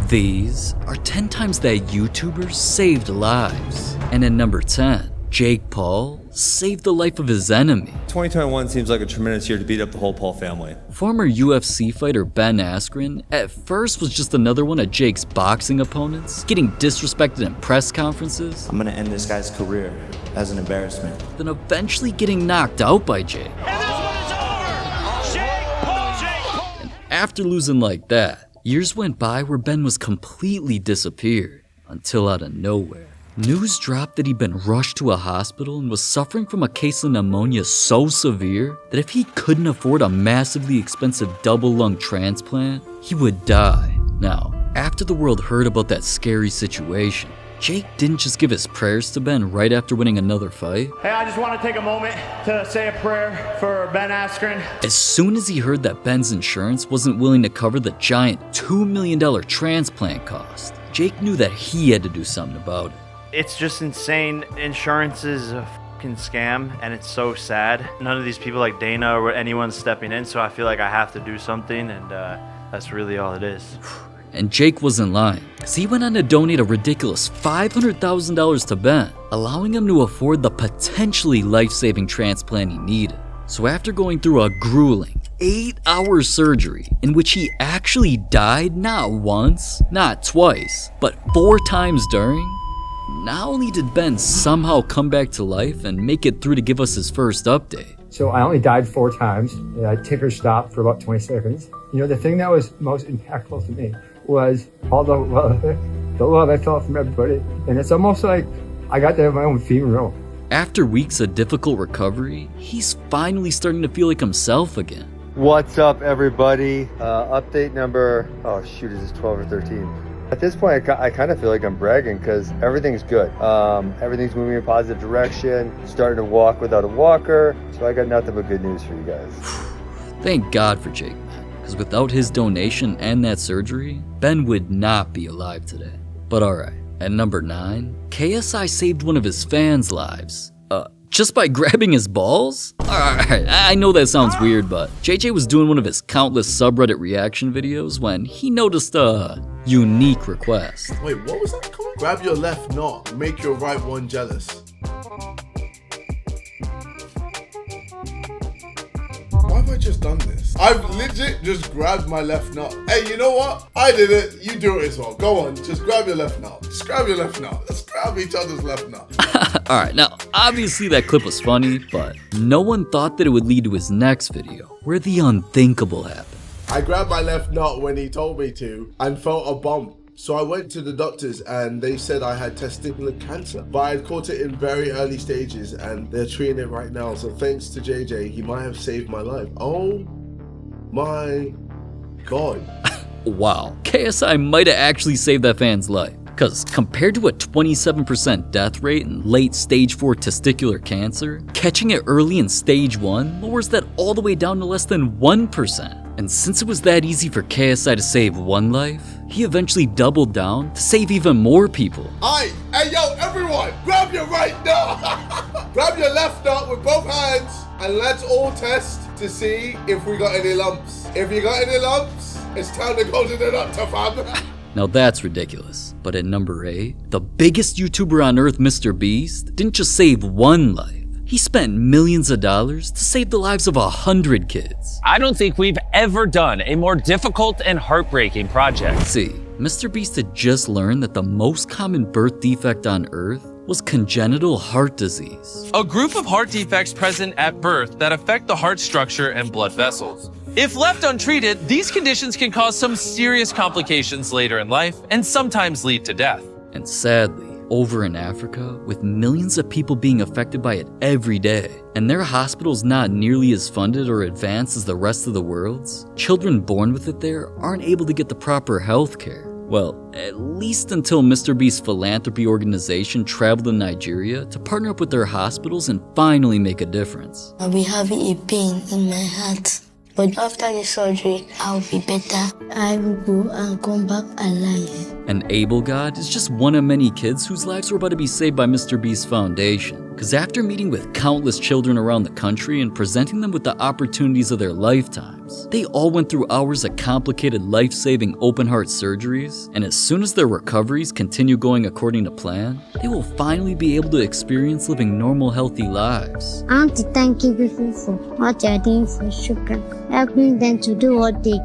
These are 10 times that YouTubers saved lives. And at number 10, Jake Paul saved the life of his enemy. 2021 seems like a tremendous year to beat up the whole Paul family. Former UFC fighter Ben Askren at first was just another one of Jake's boxing opponents, getting disrespected in press conferences. I'm gonna end this guy's career as an embarrassment. Then eventually getting knocked out by Jake. And this one is over! Jake Paul! And after losing like that, years went by where Ben was completely disappeared, until out of nowhere, news dropped that he'd been rushed to a hospital and was suffering from a case of pneumonia so severe that if he couldn't afford a massively expensive double lung transplant, he would die. Now, after the world heard about that scary situation, Jake didn't just give his prayers to Ben right after winning another fight. Hey, I just want to take a moment to say a prayer for Ben Askren. As soon as he heard that Ben's insurance wasn't willing to cover the giant $2 million transplant cost, Jake knew that he had to do something about it. It's just insane. Insurance is a fucking scam, and it's so sad. None of these people like Dana or anyone stepping in, so I feel like I have to do something, and that's really all it is. And Jake wasn't lying, because he went on to donate a ridiculous $500,000 to Ben, allowing him to afford the potentially life-saving transplant he needed. So after going through a grueling 8-hour surgery in which he actually died not once, not twice, but 4 times during, not only did Ben somehow come back to life and make it through to give us his first update. So I only died 4 times. I ticker stopped for about 20 seconds. You know, the thing that was most impactful to me was all the love I felt from everybody. And it's almost like I got to have my own funeral. After weeks of difficult recovery, he's finally starting to feel like himself again. What's up, everybody? Update number, is this 12 or 13? At this point, I kind of feel like I'm bragging because everything's good. Everything's moving in a positive direction, starting to walk without a walker. So I got nothing but good news for you guys. Thank God for Jake, because without his donation and that surgery, Ben would not be alive today. But alright, at number 9, KSI saved one of his fans' lives. Just by grabbing his balls? Alright, I know that sounds weird, but JJ was doing one of his countless subreddit reaction videos when he noticed a unique request. Wait, what was that called? Grab your left knot, make your right one jealous. Why have I just done this? I've legit just grabbed my left nut. Hey, you know what? I did it. You do it as well. Go on, just grab your left nut. Just grab your left nut. Let's grab each other's left nut. Alright, now obviously that clip was funny, but no one thought that it would lead to his next video, where the unthinkable happened. I grabbed my left nut when he told me to and felt a bump. So I went to the doctors and they said I had testicular cancer, but I had caught it in very early stages and they're treating it right now. So thanks to JJ, he might have saved my life. Oh my God. Wow, KSI might have actually saved that fan's life. Because compared to a 27% death rate in late stage 4 testicular cancer, catching it early in stage 1 lowers that all the way down to less than 1%. And since it was that easy for KSI to save one life, he eventually doubled down to save even more people. Hey yo, everyone, grab your right nut. Grab your left nut with both hands and let's all test to see if we got any lumps. If you got any lumps, it's time to go to the doctor, fam. Now that's ridiculous. But at number 8, the biggest YouTuber on earth, MrBeast, didn't just save one life. He spent millions of dollars to save the lives of 100 kids. I don't think we've ever done a more difficult and heartbreaking project. See, MrBeast had just learned that the most common birth defect on earth was congenital heart disease. A group of heart defects present at birth that affect the heart structure and blood vessels. If left untreated, these conditions can cause some serious complications later in life and sometimes lead to death. And sadly, over in Africa, with millions of people being affected by it every day, and their hospitals not nearly as funded or advanced as the rest of the world's, children born with it there aren't able to get the proper health care. Well, at least until MrBeast's philanthropy organization traveled to Nigeria to partner up with their hospitals and finally make a difference. I'll be having a pain in my heart. But after the surgery, I'll be better. I will go and come back alive. And Abel God is just one of many kids whose lives were about to be saved by MrBeast's foundation. Because after meeting with countless children around the country and presenting them with the opportunities of their lifetimes, they all went through hours of complicated life-saving open-heart surgeries, and as soon as their recoveries continue going according to plan, they will finally be able to experience living normal, healthy lives. I want to thank you for what you're doing for children, helping them to do what they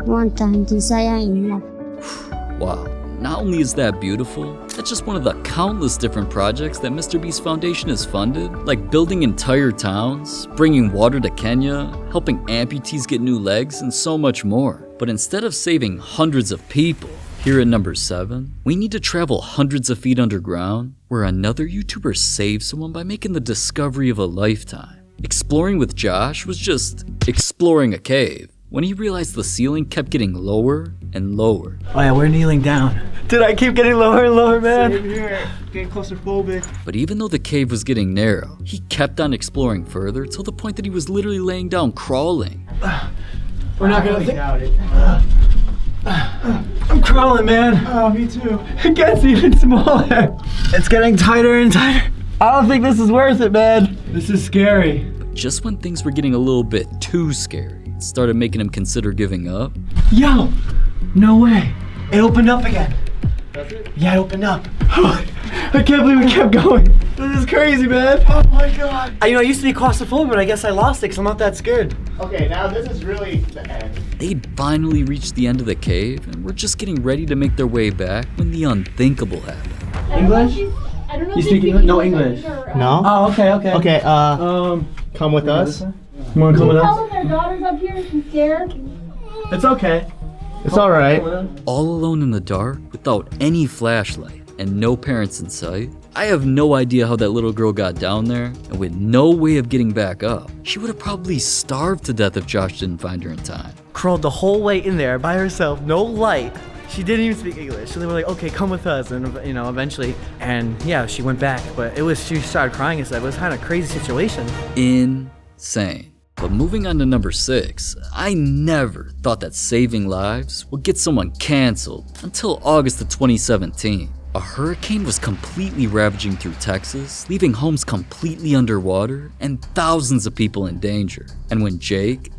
want and desire in life. Wow. Not only is that beautiful, that's just one of the countless different projects that MrBeast Foundation has funded, like building entire towns, bringing water to Kenya, helping amputees get new legs, and so much more. But instead of saving hundreds of people, here at number 7, we need to travel hundreds of feet underground, where another YouTuber saved someone by making the discovery of a lifetime. Exploring with Josh was just exploring a cave, when he realized the ceiling kept getting lower and lower. Oh yeah, we're kneeling down. Dude, I keep getting lower and lower, man. Same here. Getting claustrophobic. But even though the cave was getting narrow, he kept on exploring further till the point that he was literally laying down crawling. We're not gonna doubt it. I'm crawling, man. Oh, me too. It gets even smaller. It's getting tighter and tighter. I don't think this is worth it, man. This is scary. But just when things were getting a little bit too scary, it started making him consider giving up. Yo, no way. It opened up again. Does it? Yeah, it opened up. I can't believe we kept going. This is crazy, man. Oh my God. I used to be claustrophobic, but I guess I lost it because I'm not that scared. Okay, now this is really the end. They'd finally reached the end of the cave and were just getting ready to make their way back when the unthinkable happened. English? You speak English? No English. No? Oh, okay. Okay, come with us. You wanna come with us? Tell them their daughter's up here, she's scared. It's okay. It's alright. All alone in the dark, without any flashlight, and no parents in sight, I have no idea how that little girl got down there, and with no way of getting back up. She would have probably starved to death if Josh didn't find her in time. Crawled the whole way in there by herself, no light. She didn't even speak English, so they were like, okay, come with us, and eventually, and yeah, she went back, but she started crying and stuff. It was kind of a crazy situation. Insane. But moving on to number 6, I never thought that saving lives would get someone canceled until August of 2017. A hurricane was completely ravaging through Texas, leaving homes completely underwater and thousands of people in danger. And when Jake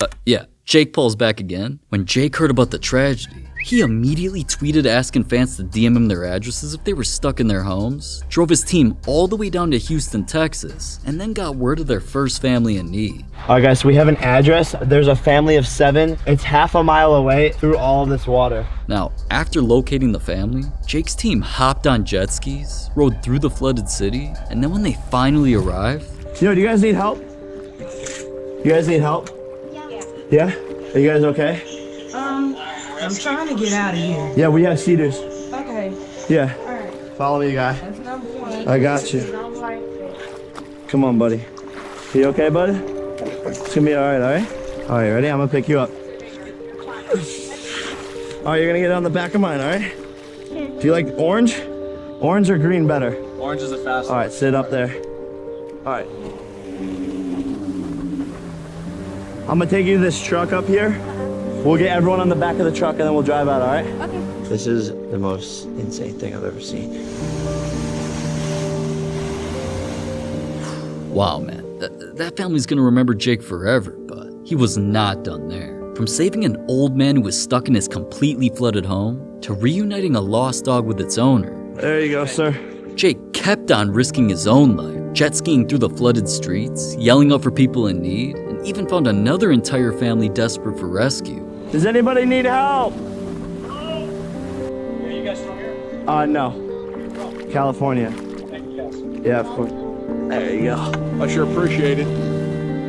Paul's back again. When Jake heard about the tragedy, he immediately tweeted asking fans to DM him their addresses if they were stuck in their homes, drove his team all the way down to Houston, Texas, and then got word of their first family in need. All right, guys, so we have an address. There's a family of 7. It's half a mile away through all of this water. Now, after locating the family, Jake's team hopped on jet skis, rode through the flooded city, and then when they finally arrived... Yo, do you guys need help? You guys need help? Yeah? Are you guys okay? I'm trying to get out of here. Yeah, we have cedars. Okay. Yeah. All right. Follow me, guy. That's number 1. I got you. Come on, buddy. You okay, buddy? It's gonna be all right? All right, ready? I'm gonna pick you up. All right, you're gonna get on the back of mine, all right? Do you like orange? Orange or green better? Orange is the fastest. All right, sit up there. All right. I'm gonna take you to this truck up here. We'll get everyone on the back of the truck and then we'll drive out, all right? Okay. This is the most insane thing I've ever seen. Wow, man. That family's gonna remember Jake forever, but he was not done there. From saving an old man who was stuck in his completely flooded home, to reuniting a lost dog with its owner. There you go, sir. Jake kept on risking his own life, jet skiing through the flooded streets, yelling out for people in need, and even found another entire family desperate for rescue. Does anybody need help? Are you guys from here? No. California. Thank you, guys. Yeah, of course. There you go. I sure appreciate it.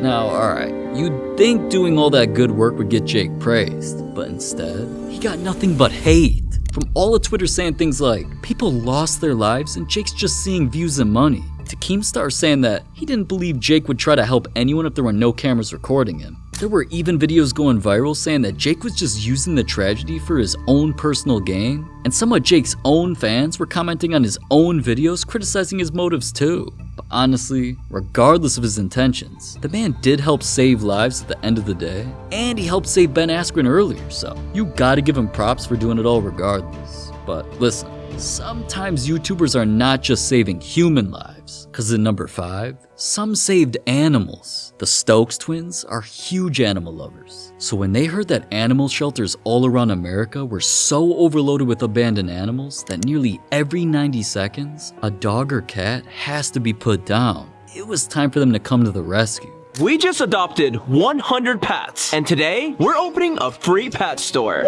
Now, alright, you'd think doing all that good work would get Jake praised, but instead, he got nothing but hate. From all of Twitter saying things like, people lost their lives and Jake's just seeing views and money, to Keemstar saying that he didn't believe Jake would try to help anyone if there were no cameras recording him. There were even videos going viral saying that Jake was just using the tragedy for his own personal gain, and some of Jake's own fans were commenting on his own videos criticizing his motives too. But honestly, regardless of his intentions, the man did help save lives at the end of the day, and he helped save Ben Askren earlier, so you gotta give him props for doing it all regardless. But listen, sometimes YouTubers are not just saving human lives, cause in number 5, some saved animals. The Stokes twins are huge animal lovers. So when they heard that animal shelters all around America were so overloaded with abandoned animals that nearly every 90 seconds, a dog or cat has to be put down, it was time for them to come to the rescue. We just adopted 100 pets, and today we're opening a free pet store.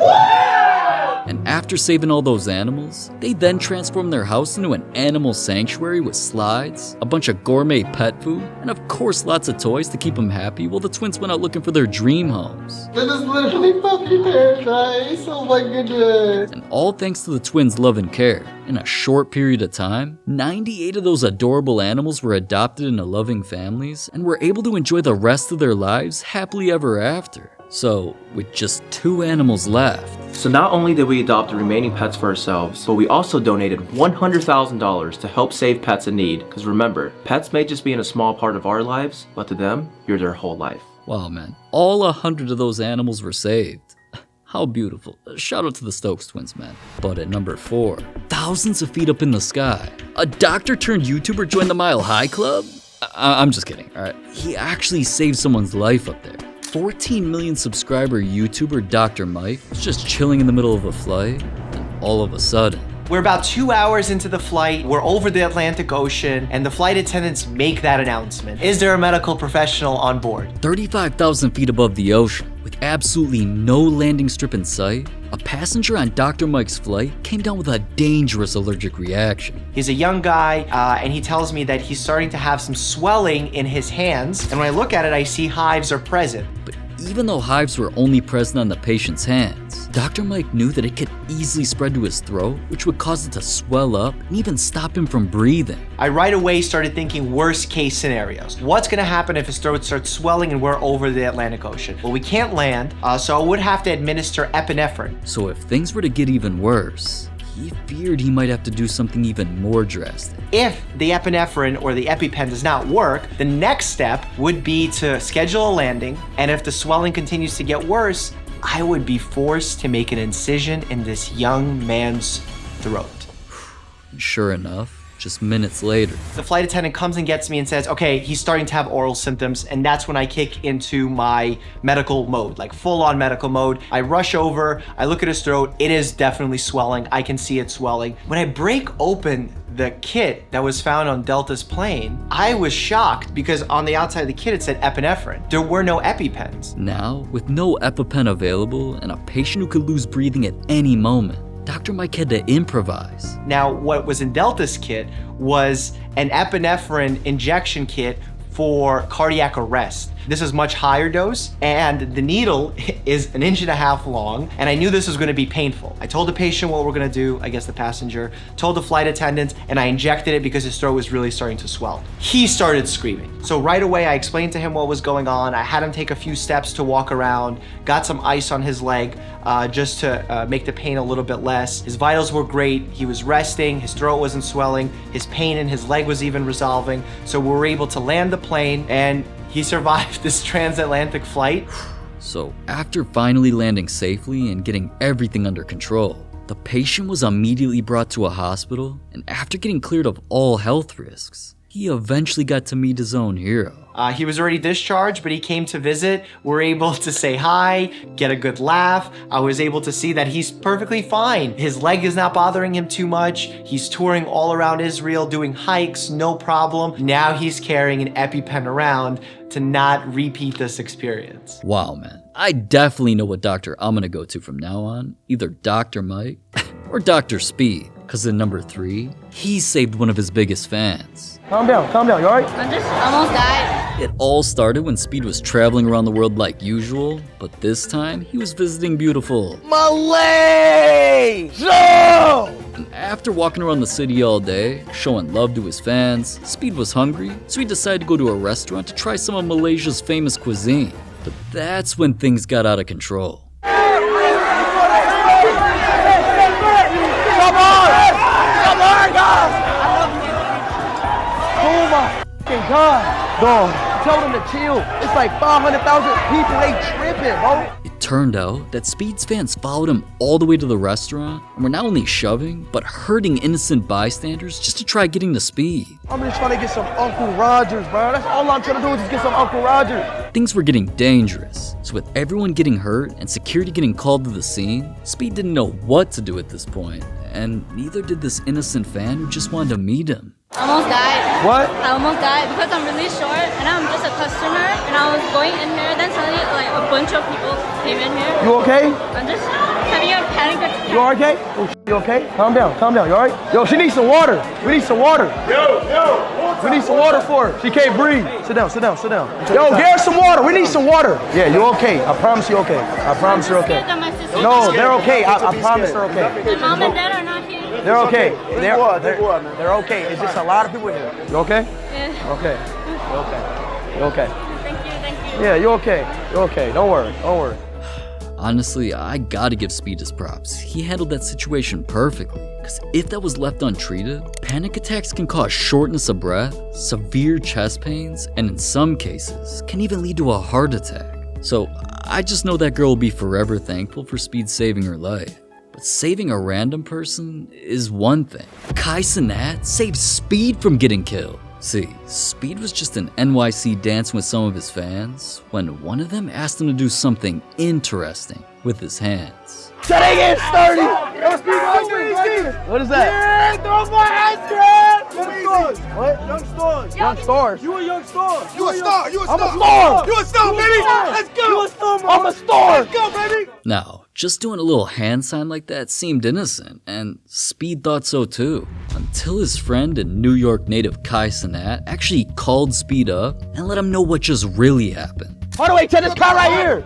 And after saving all those animals, they then transformed their house into an animal sanctuary with slides, a bunch of gourmet pet food, and of course lots of toys to keep them happy while the twins went out looking for their dream homes. This is literally puppy paradise. Oh my goodness. And all thanks to the twins' love and care. In a short period of time, 98 of those adorable animals were adopted into loving families and were able to enjoy the rest of their lives happily ever after. So, with just 2 animals left. So not only did we adopt the remaining pets for ourselves, but we also donated $100,000 to help save pets in need. Because remember, pets may just be in a small part of our lives, but to them, you're their whole life. Wow, man. All 100 of those animals were saved. How beautiful. Shout out to the Stokes twins, man. But at number 4, thousands of feet up in the sky, a doctor turned YouTuber joined the Mile High Club? I'm just kidding, alright? He actually saved someone's life up there. 14 million subscriber YouTuber Dr. Mike was just chilling in the middle of a flight, and all of a sudden, We're about 2 hours into the flight, we're over the Atlantic Ocean, and the flight attendants make that announcement. Is there a medical professional on board? 35,000 feet above the ocean, with absolutely no landing strip in sight, a passenger on Dr. Mike's flight came down with a dangerous allergic reaction. He's a young guy, and he tells me that he's starting to have some swelling in his hands, and when I look at it, I see hives are present. But even though hives were only present on the patient's hands, Dr. Mike knew that it could easily spread to his throat, which would cause it to swell up and even stop him from breathing. I right away started thinking worst case scenarios. What's gonna happen if his throat starts swelling and we're over the Atlantic Ocean? Well, we can't land, so I would have to administer epinephrine. So if things were to get even worse, he feared he might have to do something even more drastic. If the epinephrine or the EpiPen does not work, the next step would be to schedule a landing, and if the swelling continues to get worse, I would be forced to make an incision in this young man's throat. And sure enough, just minutes later, the flight attendant comes and gets me and says, okay, he's starting to have oral symptoms, and that's when I kick into my medical mode, like full-on medical mode. I rush over, I look at his throat, it is definitely swelling, I can see it swelling. When I break open the kit that was found on Delta's plane, I was shocked because on the outside of the kit it said epinephrine. There were no EpiPens. Now, with no EpiPen available and a patient who could lose breathing at any moment, Dr. Mike had to improvise. Now, what was in Delta's kit was an epinephrine injection kit for cardiac arrest. This is much higher dose, and the needle is 1.5 inches long, and I knew this was gonna be painful. I told the patient what we're gonna do, I guess the passenger, told the flight attendant, and I injected it because his throat was really starting to swell. He started screaming. So right away, I explained to him what was going on. I had him take a few steps to walk around, got some ice on his leg just to make the pain a little bit less. His vitals were great. He was resting, his throat wasn't swelling, his pain in his leg was even resolving. So we were able to land the plane, and he survived this transatlantic flight. So after finally landing safely and getting everything under control, the patient was immediately brought to a hospital, and after getting cleared of all health risks, he eventually got to meet his own hero. He was already discharged, but he came to visit. We're able to say hi, get a good laugh. I was able to see that he's perfectly fine. His leg is not bothering him too much. He's touring all around Israel, doing hikes, no problem. Now he's carrying an EpiPen around to not repeat this experience. Wow, man. I definitely know what doctor I'm gonna go to from now on. Either Dr. Mike or Dr. Speed. Cause in number 3, he saved one of his biggest fans. Calm down, you alright? I just almost died. It all started when Speed was traveling around the world like usual, but this time he was visiting beautiful Malaysia! And after walking around the city all day, showing love to his fans, Speed was hungry, so he decided to go to a restaurant to try some of Malaysia's famous cuisine. But that's when things got out of control. Come on, God! Oh my God! Dog, told him to chill. It's like 500,000 people, they tripping, bro. It turned out that Speed's fans followed him all the way to the restaurant and were not only shoving, but hurting innocent bystanders just to try getting to Speed. I'm just trying to get some Uncle Rogers, bro. That's all I'm trying to do is just get some Uncle Rogers. Things were getting dangerous, so with everyone getting hurt and security getting called to the scene, Speed didn't know what to do at this point, and neither did this innocent fan who just wanted to meet him. I almost died. What? I almost died because I'm really short and I'm just a customer and I was going in there, then suddenly like a bunch of people came in here. You okay? I'm just having a panic attack. You okay? You okay? Calm down, you alright? Yo, she needs some water. We need some water. We need some water for her. She can't breathe. Sit down. Yo, get her some water. We need some water. Yeah, you okay. I promise you okay. I promise you're okay. No, they're okay. I promise they're okay. My mom and dad are not here. They're okay. They're okay. It's just a lot of people here. You okay? Yeah. Okay. You okay? Thank you. Yeah, you okay. You're okay. Don't worry. Honestly, I gotta give Speed his props. He handled that situation perfectly, because if that was left untreated, panic attacks can cause shortness of breath, severe chest pains, and in some cases, can even lead to a heart attack. So I just know that girl will be forever thankful for Speed saving her life. But saving a random person is one thing. Cenat saved Speed from getting killed. See, Speed was just in NYC dancing with some of his fans when one of them asked him to do something interesting with his hands. So they get sturdy. What is that? Yeah, throw my ice cream. What? Young stars. You a young star. You a star. I'm a star. You a star, baby. Let's go. You a star, I'm a star. Let's go, baby. Now, just doing a little hand sign like that seemed innocent, and Speed thought so too, until his friend and New York native Cenat actually called Speed up and let him know what just really happened. How do I take this car right here?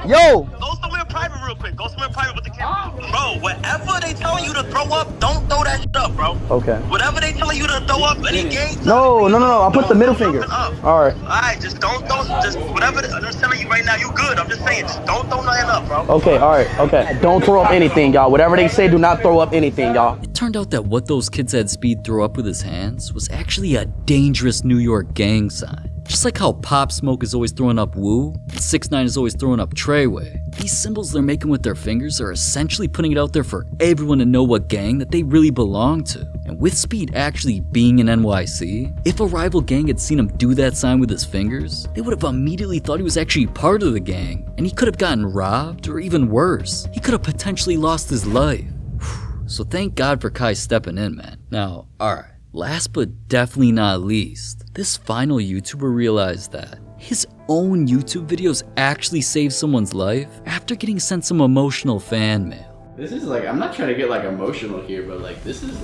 Yo. Go somewhere private real quick. Go somewhere private with the camera. Bro, whatever they telling you to throw up, don't throw that shit up, bro. Okay. Whatever they telling you to throw up, any game. No. I'll put the middle finger. All right, just don't throw, just whatever I'm telling you right now, you good. I'm just saying, just don't throw nothing up, bro. Okay, all right, okay. Don't throw up anything, y'all. Whatever they say, do not throw up anything, y'all. It turned out that what those kids had Speed throw up with his hands was actually a dangerous New York gang sign. Just like how Pop Smoke is always throwing up Woo, and 6ix9ine is always throwing up Treyway. These symbols they're making with their fingers are essentially putting it out there for everyone to know what gang that they really belong to. And with Speed actually being in NYC, if a rival gang had seen him do that sign with his fingers, they would have immediately thought he was actually part of the gang, and he could have gotten robbed, or even worse, he could have potentially lost his life. So thank God for Kai stepping in, man. Now, alright. Last but definitely not least, this final YouTuber realized that his own YouTube videos actually saved someone's life after getting sent some emotional fan mail. This is like, I'm not trying to get like emotional here, but like, this is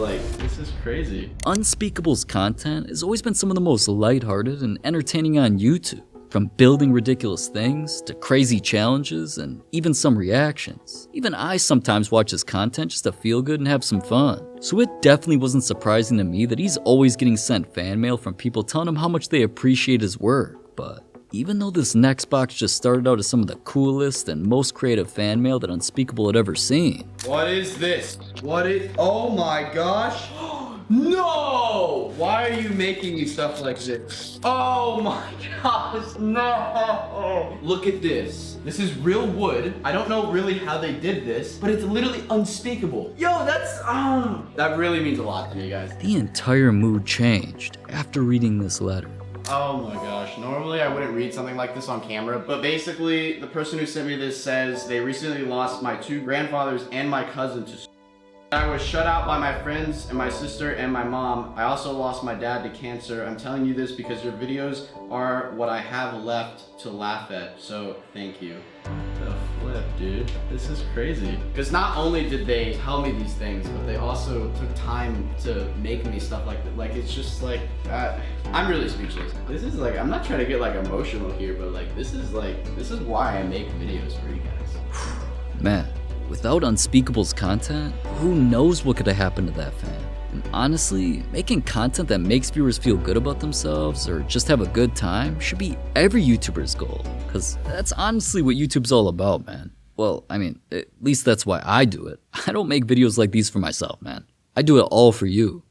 crazy. Unspeakable's content has always been some of the most lighthearted and entertaining on YouTube. From building ridiculous things, to crazy challenges, and even some reactions. Even I sometimes watch his content just to feel good and have some fun. So it definitely wasn't surprising to me that he's always getting sent fan mail from people telling him how much they appreciate his work. But even though this next box just started out as some of the coolest and most creative fan mail that Unspeakable had ever seen. What is this? Oh my gosh. No! Why are you making me stuff like this? Oh my gosh, no! Look at this. This is real wood. I don't know really how they did this, but it's literally unspeakable. Yo, that's, that really means a lot to me, guys. The entire mood changed after reading this letter. Oh my gosh, normally I wouldn't read something like this on camera, but basically the person who sent me this says they recently lost my 2 grandfathers and my cousin to I was shut out by my friends and my sister and my mom. I also lost my dad to cancer. I'm telling you this because your videos are what I have left to laugh at. So thank you. The flip, dude. This is crazy. Because not only did they tell me these things, but they also took time to make me stuff like that. Like, it's just like, I'm really speechless. This is like, I'm not trying to get like emotional here, but like, this is why I make videos for you guys. Man. Without Unspeakable's content, who knows what could have happened to that fan? And honestly, making content that makes viewers feel good about themselves or just have a good time should be every YouTuber's goal, because that's honestly what YouTube's all about, man. Well, I mean, at least that's why I do it. I don't make videos like these for myself, man. I do it all for you.